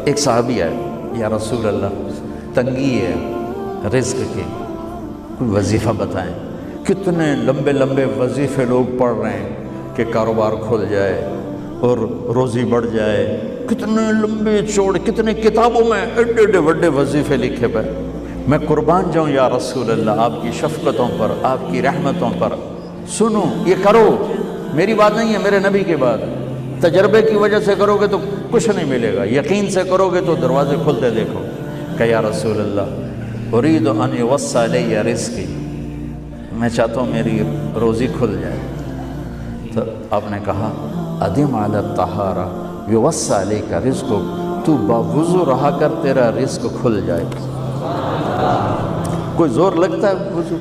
एक साहबी है, या रसूल अल्लाह तंगी है रिज़्क़ की, कोई वजीफ़ा बताएं। कितने लंबे लंबे वजीफ़े लोग पढ़ रहे हैं कि कारोबार खुल जाए और रोज़ी बढ़ जाए, कितने लंबे चौड़े, कितने किताबों में एडे एडे बड़े वजीफ़े लिखे पे। मैं कुर्बान जाऊँ या रसूल अल्लाह आपकी शफ़क़तों पर, आपकी रहमतों पर। सुनो, ये करो, मेरी बात नहीं है, मेरे नबी की बात। तजर्बे की वजह से करोगे तो कुछ नहीं मिलेगा, यकीन से करोगे तो दरवाजे खुलते देखो। कहा या रसूल अल्लाह उरीद अन युवस्सा अलैया रिज़्क़ी, मैं चाहता हूँ मेरी रोज़ी खुल जाए। तो आपने कहा अदिम अला तहारा युवस्सा अलैका रिज़्क़ुक, तू बावुज़ू रहा कर, तेरा रिज़्क़ खुल जाए। कोई ज़ोर लगता है वुज़ू?